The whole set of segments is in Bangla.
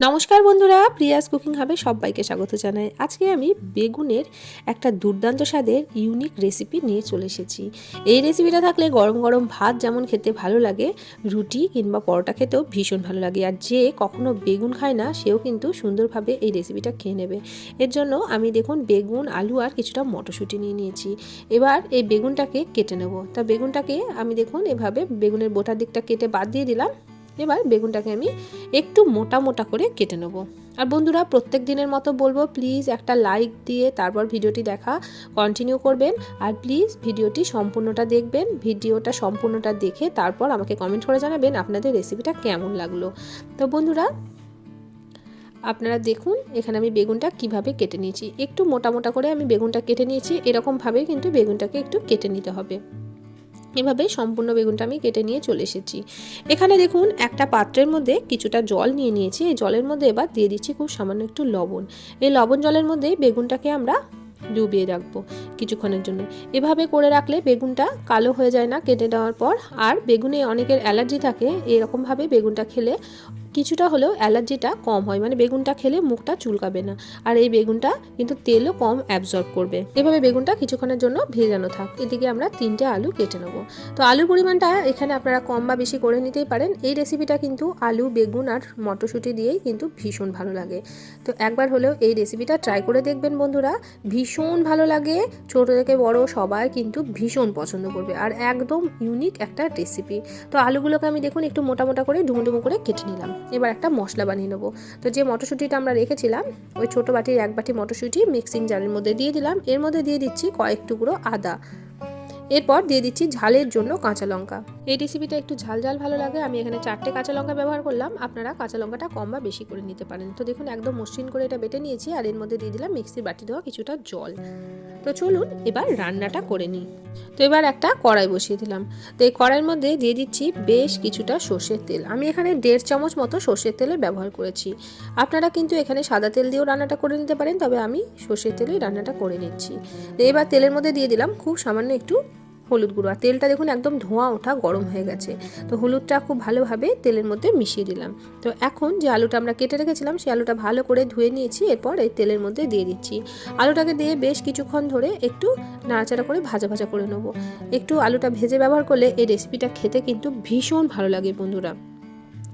নমস্কার বন্ধুরা, প্রিয়াস কুকিং হাবে সবাইকে স্বাগত জানাই। আজকে আমি বেগুনের একটা দুর্দান্ত স্বাদের ইউনিক রেসিপি নিয়ে চলে এসেছি। এই রেসিপিটা থাকলে গরম গরম ভাত যেমন খেতে ভালো লাগে, রুটি কিংবা পরোটা খেতেও ভীষণ ভালো লাগে। আর যে কখনো বেগুন খায় না সেও কিন্তু সুন্দরভাবে এই রেসিপিটা খেয়ে নেবে। এর জন্য আমি দেখুন বেগুন, আলু আর কিছুটা মটরশুঁটি নিয়ে নিয়েছি। এবার এই বেগুনটাকে কেটে নেব। তা বেগুনটাকে আমি দেখুন এভাবে বেগুনের বোটার দিকটা কেটে বাদ দিয়ে দিলাম। এবার বেগুনটাকে আমি একটু মোটা মোটা করে কেটে নেব। আর বন্ধুরা, প্রত্যেক দিনের মতো বলবো, প্লিজ একটা লাইক দিয়ে তারপর ভিডিওটি দেখা কন্টিনিউ করবেন। আর প্লিজ ভিডিওটি সম্পূর্ণটা দেখবেন। ভিডিওটা সম্পূর্ণটা দেখে তারপর আমাকে কমেন্ট করে জানাবেন আপনাদের রেসিপিটা কেমন লাগলো। তো বন্ধুরা, আপনারা দেখুন এখানে আমি বেগুনটা কিভাবে কেটে নিয়েছি। একটু মোটা মোটা করে আমি বেগুনটা কেটে নিয়েছি। এরকমভাবে কিন্তু বেগুনটাকে একটু কেটে নিতে হবে। এভাবে সম্পূর্ণ বেগুনটা আমি কেটে নিয়ে চলে এসেছি। এখানে দেখুন একটা পাত্রের মধ্যে কিছুটা জল নিয়ে নিয়েছি। এই জলের মধ্যে এবার দিয়ে দিচ্ছি খুব সামান্য একটু লবণ। এই লবণ জলের মধ্যে বেগুনটাকে আমরা ডুবিয়ে রাখবো কিছুক্ষণের জন্য। এভাবে করে রাখলে বেগুনটা কালো হয়ে যায় না কেটে দেওয়ার পর। আর বেগুনে অনেকের অ্যালার্জি থাকে, এরকমভাবে বেগুনটা খেলে কিছুটা হলেও অ্যালার্জিটা কম হয়, মানে বেগুনটা খেলে মুখটা চুলকাবে না। আর এই বেগুনটা কিন্তু তেলও কম অ্যাবজর্ব করবে। এভাবে বেগুনটা কিছুক্ষণের জন্য ভেজানো থাক। এদিকে আমরা 3টে আলু কেটে নেব। তো আলুর পরিমাণটা এখানে আপনারা কম বা বেশি করে নিতেই পারেন। এই রেসিপিটা কিন্তু আলু, বেগুন আর মটরশুঁটি দিয়েই কিন্তু ভীষণ ভালো লাগে। তো একবার হলেও এই রেসিপিটা ট্রাই করে দেখবেন বন্ধুরা, ভীষণ ভালো লাগে। ছোট থেকে বড় সবাই কিন্তু ভীষণ পছন্দ করবে। আর একদম ইউনিক একটা রেসিপি। তো আলুগুলোকে আমি দেখুন একটু মোটা মোটা করে ডুমো ডুমো করে কেটে নিলাম। এবার একটা মশলা বানিয়ে নেবো। তো যে মটরশুঁটিটা আমরা রেখেছিলাম, ওই ছোটো বাটির 1 বাটি মটরশুঁটি মিক্সিং জারের মধ্যে দিয়ে দিলাম। এর মধ্যে দিয়ে দিচ্ছি কয়েক টুকরো আদা। এরপর দিয়ে দিচ্ছি ঝালের জন্য কাঁচা লঙ্কা। এই রেসিপিটা একটু ঝাল ঝাল ভালো লাগে, আমি এখানে 4টে কাঁচা লঙ্কা ব্যবহার করলাম। আপনারা কাঁচা লঙ্কাটা কম বা বেশি করে নিতে পারেন। তো দেখুন একদম মসৃণ করে এটা বেটে নিয়েছি। আর এর মধ্যে দিয়ে দিলাম মিক্সির বাটি দেওয়া কিছুটা জল। তো চলুন এবার রান্নাটা করে নিই। তো এবার একটা কড়াই বসিয়ে দিলাম। তো এই কড়াইয়ের মধ্যে দিয়ে দিচ্ছি বেশ কিছুটা সর্ষের তেল। আমি এখানে 1.5 চামচ মতো সর্ষের তেলের ব্যবহার করেছি। আপনারা কিন্তু এখানে সাদা তেল দিয়েও রান্নাটা করে নিতে পারেন, তবে আমি সর্ষের তেলেই রান্নাটা করে নিচ্ছি। তো এবার তেলের মধ্যে দিয়ে দিলাম খুব সামান্য একটু হলুদ গুঁড়ো। আর তেলটা দেখুন একদম ধোঁয়া ওঠা গরম হয়ে গেছে। তো হলুদটা খুব ভালোভাবে তেলের মধ্যে মিশিয়ে দিলাম। তো এখন যে আলুটা আমরা কেটে রেখেছিলাম সেই আলুটা ভালো করে ধুয়ে নিয়েছি। এরপর এই তেলের মধ্যে দিয়ে দিচ্ছি। আলুটাকে দিয়ে বেশ কিছুক্ষণ ধরে একটু নাড়াচাড়া করে ভাজা ভাজা করে নেব। একটু আলুটা ভেজে ব্যবহার করলে এই রেসিপিটা খেতে কিন্তু ভীষণ ভালো লাগে বন্ধুরা।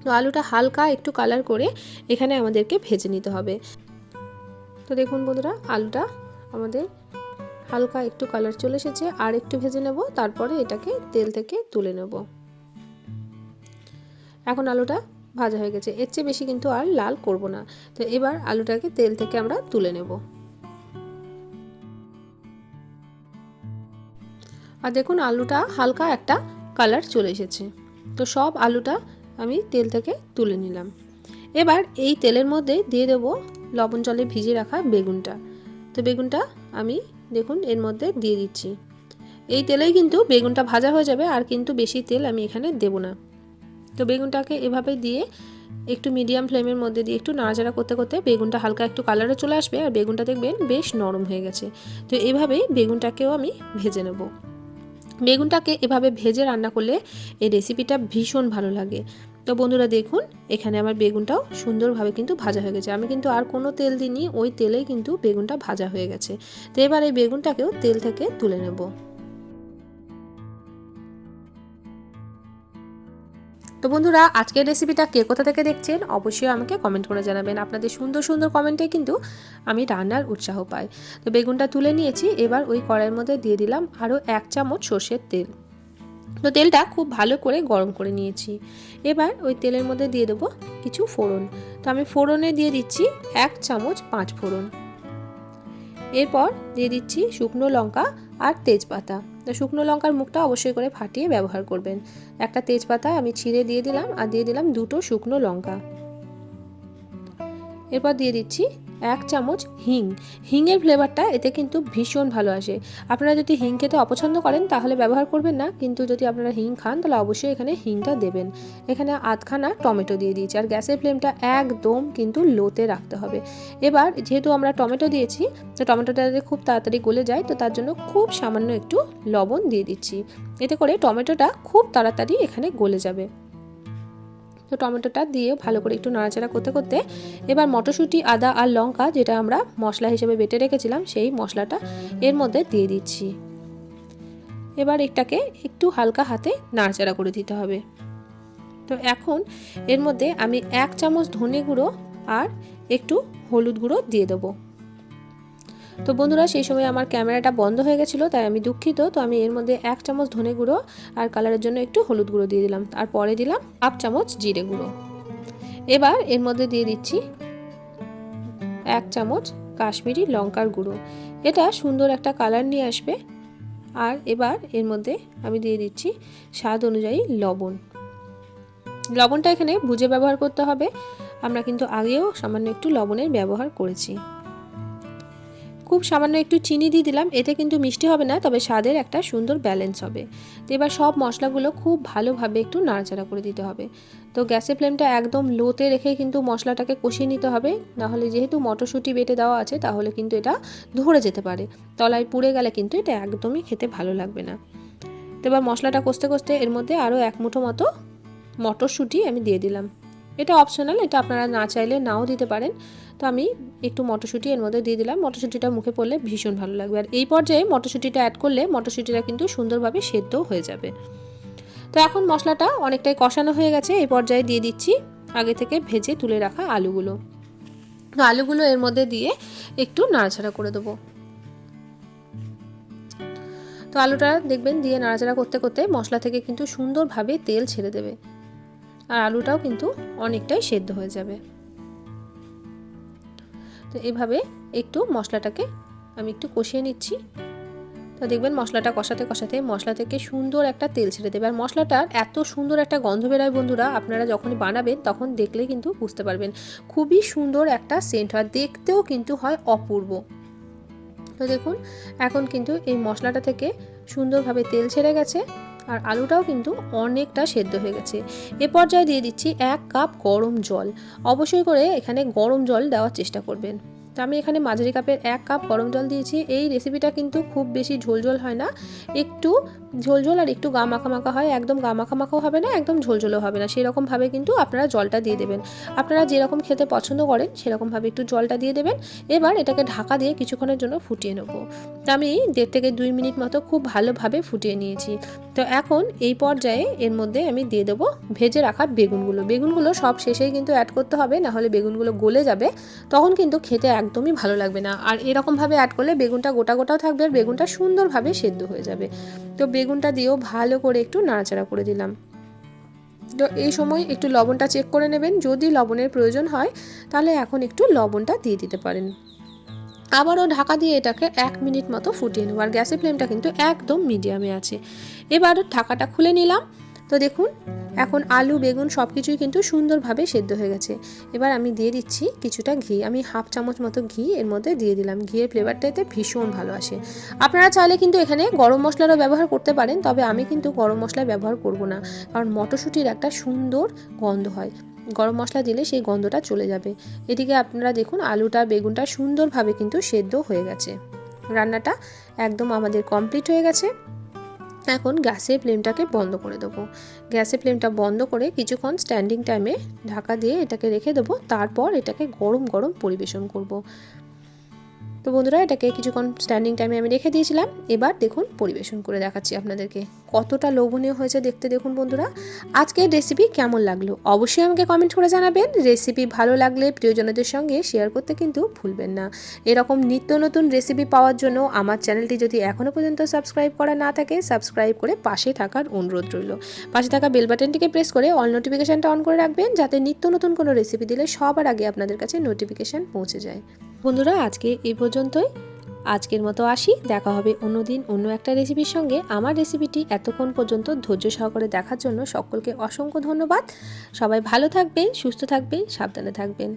তো আলুটা হালকা একটু কালার করে এখানে আমাদেরকে ভেজে নিতে হবে। তো দেখুন বন্ধুরা, আলুটা আমাদের হালকা একটু কালার চলে এসেছে। আর একটু ভেজে নেব, তারপরে এটাকে তেল থেকে তুলে নেব। এখন আলুটা ভাজা হয়ে গেছে, এর চেয়ে বেশি কিন্তু আর লাল করব না। তো এবার আলুটাকে তেল থেকে আমরা তুলে নেব। আর দেখুন আলুটা হালকা একটা কালার চলে এসেছে। তো সব আলুটা আমি তেল থেকে তুলে নিলাম। এবার এই তেলের মধ্যে দিয়ে দেব লবণ জলে ভিজিয়ে রাখা বেগুনটা। তো বেগুনটা আমি দেখুন এর মধ্যে দিয়ে দিচ্ছি। এই তেলেই কিন্তু বেগুনটা ভাজা হয়ে যাবে, আর কিন্তু বেশি তেল আমি এখানে দেব না। তো বেগুনটাকে এভাবে দিয়ে একটু মিডিয়াম ফ্লেমের মধ্যে দিয়ে একটু নাড়াচাড়া করতে করতে বেগুনটা হালকা একটু কালারে চলে আসবে। আর বেগুনটা দেখবেন বেশ নরম হয়ে গেছে। তো এভাবেই বেগুনটাকেও আমি ভেজে নেব। বেগুনটাকে এভাবে ভেজে রান্না করলে এই রেসিপিটা ভীষণ ভালো লাগে। তো বন্ধুরা দেখুন এখানে আমার বেগুনটাও সুন্দরভাবে কিন্তু ভাজা হয়ে গেছে। আমি কিন্তু আর কোনো তেল দিইনি, ওই তেলেই কিন্তু বেগুনটা ভাজা হয়ে গেছে। তো এবার এই বেগুনটাকেও তেল থেকে তুলে নেব। তো বন্ধুরা, আজকের রেসিপিটা কে কোথা থেকে দেখছেন অবশ্যই আমাকে কমেন্ট করে জানাবেন। আপনাদের সুন্দর সুন্দর কমেন্টে কিন্তু আমি রান্নার উৎসাহ পাই। তো বেগুনটা তুলে নিয়েছি। এবার ওই কড়াইয়ের মধ্যে দিয়ে দিলাম আরও 1 চামচ সর্ষের তেল। তো তেলটা খুব ভালো করে গরম করে নিয়েছি। এবার ওই তেলের মধ্যে দিয়ে দেবো কিছু ফোড়ন। তো আমি ফোড়নে দিয়ে দিচ্ছি 1 চামচ 5 ফোড়ন। এরপর দিয়ে দিচ্ছি শুকনো লঙ্কা আর তেজপাতা। তো শুকনো লঙ্কার মুখটা অবশ্যই করে ফাটিয়ে ব্যবহার করবেন। একটা তেজপাতা আমি ছিঁড়ে দিয়ে দিলাম, আর দিয়ে দিলাম 2টো শুকনো লঙ্কা। এরপর দিয়ে দিচ্ছি 1 চামচ হিং। হিংয়ের ফ্লেভারটা এতে কিন্তু ভীষণ ভালো আসে। আপনারা যদি হিং খেতে অপছন্দ করেন তাহলে ব্যবহার করবেন না, কিন্তু যদি আপনারা হিং খান তাহলে অবশ্যই এখানে হিংটা দেবেন। এখানে আধখানা টমেটো দিয়ে দিয়েছি। আর গ্যাসের ফ্লেমটা একদম কিন্তু লোতে রাখতে হবে। এবার যেহেতু আমরা টমেটো দিয়েছি, তো টমেটোটা যাতে খুব তাড়াতাড়ি গলে যায়, তো তার জন্য খুব সামান্য একটু লবণ দিয়ে দিচ্ছি। এতে করে টমেটোটা খুব তাড়াতাড়ি এখানে গলে যাবে। তো টমেটোটা দিয়ে ভালো করে একটু নাড়াচাড়া করতে করতে এবার মটরশুঁটি, আদা আর লঙ্কা যেটা আমরা মশলা হিসেবে বেটে রেখেছিলাম সেই মশলাটা এর মধ্যে দিয়ে দিচ্ছি। এবার এটাকে একটু হালকা হাতে নাড়াচাড়া করে দিতে হবে। তো এখন এর মধ্যে আমি 1 চামচ ধনে গুঁড়ো আর একটু হলুদ গুঁড়ো দিয়ে দেবো। তো বন্ধুরা সেই সময় আমার ক্যামেরাটা বন্ধ হয়ে গেছিলো, তাই আমি দুঃখিত। তো আমি এর মধ্যে 1 চামচ ধনে গুঁড়ো আর কালারের জন্য একটু হলুদ গুঁড়ো দিয়ে দিলাম, আর পরে দিলাম 1/2 চামচ জিরে গুঁড়ো। এবার এর মধ্যে দিয়ে দিচ্ছি 1 চামচ কাশ্মীরি লঙ্কার গুঁড়ো, এটা সুন্দর একটা কালার নিয়ে আসবে। আর এবার এর মধ্যে আমি দিয়ে দিচ্ছি স্বাদ অনুযায়ী লবণ। লবণটা এখানে বুঝে ব্যবহার করতে হবে, আমরা কিন্তু আগেও সামান্য একটু লবণের ব্যবহার করেছি। খুব সামান্য একটু চিনি দিয়ে দিলাম, এতে কিন্তু মিষ্টি হবে না, তবে স্বাদের একটা সুন্দর ব্যালেন্স হবে। তো এবার সব মশলাগুলো খুব ভালোভাবে একটু নাড়াচাড়া করে দিতে হবে। তো গ্যাসের ফ্লেমটা একদম লোতে রেখে কিন্তু মশলাটাকে কষিয়ে নিতে হবে, নাহলে যেহেতু মটরশুঁটি বেটে দেওয়া আছে তাহলে কিন্তু এটা ধরে যেতে পারে, তলায় পুড়ে গেলে কিন্তু এটা একদমই খেতে ভালো লাগবে না। তো এবার মশলাটা কষতে কষতে এর মধ্যে আরও 1 মুঠো মতো মটরশুঁটি আমি দিয়ে দিলাম। এটা অপশনাল, এটা আপনারা না চাইলে নাও দিতে পারেন। তো আমি একটু মটরশুঁটি এর মধ্যে দিয়ে দিলাম, মটরশুঁটিটা মুখে পড়লে ভীষণ ভালো লাগবে। আর এই পর্যায়ে মটরশুঁটিটা অ্যাড করলে মটরশুঁটিটা কিন্তু সুন্দরভাবে সেদ্ধও হয়ে যাবে। তো এখন মশলাটা অনেকটাই কষানো হয়ে গেছে, এই পর্যায়ে দিয়ে দিচ্ছি আগে থেকে ভেজে তুলে রাখা আলুগুলো। তো আলুগুলো এর মধ্যে দিয়ে একটু নাড়াচাড়া করে দেবো। তো আলুটা দেখবেন দিয়ে নাড়াচাড়া করতে করতে মশলা থেকে কিন্তু সুন্দরভাবে তেল ছেড়ে দেবে, আর আলুটাও কিন্তু অনেকটাই সেদ্ধ হয়ে যাবে। তো এভাবে একটু মশলাটাকে আমি একটু কষিয়ে নিচ্ছি। তো দেখবেন মশলাটা কষাতে কষাতে মশলা থেকে সুন্দর একটা তেল ছেড়ে দেবে, আর মশলাটার এত সুন্দর একটা গন্ধ বেরোয় বন্ধুরা, আপনারা যখনই বানাবেন তখন দেখলে কিন্তু বুঝতে পারবেন। খুবই সুন্দর একটা সেন্ট হয়, দেখতেও কিন্তু হয় অপূর্ব। তো দেখুন এখন কিন্তু এই মশলাটা থেকে সুন্দরভাবে তেল ছেড়ে গেছে, আর আলুটাও কিন্তু অনেকটা সেদ্ধ হয়ে গেছে। এ পর্যায়ে দিয়ে দিচ্ছি 1 কাপ গরম জল। অবশ্যই করে এখানে গরম জল দেওয়ার চেষ্টা করবেন। তো আমি এখানে মাঝারি কাপের 1 কাপ গরম জল দিয়েছি। এই রেসিপিটা কিন্তু খুব বেশি ঝোলঝোল হয় না, একটু ঝোলঝোল আর একটু গা মাখা মাখা হয়। একদম গা মাখা মাখাও হবে না, একদম ঝোলঝোলও হবে না, সেরকমভাবে কিন্তু আপনারা জলটা দিয়ে দেবেন। আপনারা যেরকম খেতে পছন্দ করেন সেরকমভাবে একটু জলটা দিয়ে দেবেন। এবার এটাকে ঢাকা দিয়ে কিছুক্ষণের জন্য ফুটিয়ে নেব। তো আমি 1.5 থেকে 2 মিনিট মতো খুব ভালোভাবে ফুটিয়ে নিয়েছি। তো এখন এই পর্যায়ে এর মধ্যে আমি দিয়ে দেবো ভেজে রাখা বেগুনগুলো সব শেষেই কিন্তু অ্যাড করতে হবে, নাহলে বেগুনগুলো গলে যাবে, তখন কিন্তু খেতে একদমই ভালো লাগবে না। আর এরকমভাবে অ্যাড করলে বেগুনটা গোটা গোটাও থাকবে আর বেগুনটা সুন্দরভাবে সেদ্ধ হয়ে যাবে। তো বেগুনটা দিয়েও ভালো করে একটু নাড়াচাড়া করে দিলাম। তো এই সময় একটু লবণটা চেক করে নেবেন, যদি লবণের প্রয়োজন হয় তাহলে এখন একটু লবণটা দিয়ে দিতে পারেন। আবারও ঢাকা দিয়ে এটাকে 1 মিনিট মতো ফুটিয়ে নেব, আর গ্যাসের ফ্লেমটা কিন্তু একদম মিডিয়ামে আছে। এবার ঢাকাটা খুলে নিলাম। তো দেখুন এখন আলু বেগুন সব কিছুই কিন্তু সুন্দরভাবে সেদ্ধ হয়ে গেছে। এবার আমি দিয়ে দিচ্ছি কিছুটা ঘি, আমি 1/2 চামচ মতো ঘি এর মধ্যে দিয়ে দিলাম। ঘিয়ের ফ্লেভারটা এতে ভীষণ ভালো আসে। আপনারা চাইলে কিন্তু এখানে গরম মশলারও ব্যবহার করতে পারেন, তবে আমি কিন্তু গরম মশলা ব্যবহার করব না, কারণ মটরশুঁটির একটা সুন্দর গন্ধ হয়, গরম মশলা দিলে সেই গন্ধটা চলে যাবে। এদিকে আপনারা দেখুন আলুটা বেগুনটা সুন্দরভাবে কিন্তু সেদ্ধ হয়ে গেছে। রান্নাটা একদম আমাদের কমপ্লিট হয়ে গেছে। এখন গ্যাসের ফ্লেমটাকে বন্ধ করে দেবো। গ্যাসের ফ্লেমটা বন্ধ করে কিছুক্ষণ স্ট্যান্ডিং টাইমে ঢাকা দিয়ে এটাকে রেখে দেবো, তারপর এটাকে গরম গরম পরিবেশন করব। তো বন্ধুরা এটাকে কিছুক্ষণ স্ট্যান্ডিং টাইমে আমি রেখে দিয়েছিলাম। এবার দেখুন পরিবেশন করে দেখাচ্ছি আপনাদেরকে, কতটা লোভনীয় হয়েছে দেখতে। দেখুন বন্ধুরা আজকের রেসিপি কেমন লাগলো অবশ্যই আমাকে কমেন্ট করে জানাবেন। রেসিপি ভালো লাগলে প্রিয়জনদের সঙ্গে শেয়ার করতে কিন্তু ভুলবেন না। এরকম নিত্য নতুন রেসিপি পাওয়ার জন্য আমার চ্যানেলটি যদি এখনও পর্যন্ত সাবস্ক্রাইব করা না থাকে সাবস্ক্রাইব করে পাশে থাকার অনুরোধ রইল। পাশে থাকা বেল বাটনটিকে প্রেস করে অল নোটিফিকেশানটা অন করে রাখবেন, যাতে নিত্য নতুন কোনো রেসিপি দিলে সবার আগে আপনাদের কাছে নোটিফিকেশান পৌঁছে যায়। বন্ধুরা আজকে এই পর্যন্তই, আজকের মতো আসি। দেখা হবে অন্যদিন অন্য একটা রেসিপির সঙ্গে। আমার রেসিপিটি এতক্ষণ পর্যন্ত ধৈর্য সহকারে দেখার জন্য সকলকে অসংখ্য ধন্যবাদ। সবাই ভালো থাকবেন, সুস্থ থাকবেন, সাবধানে থাকবেন।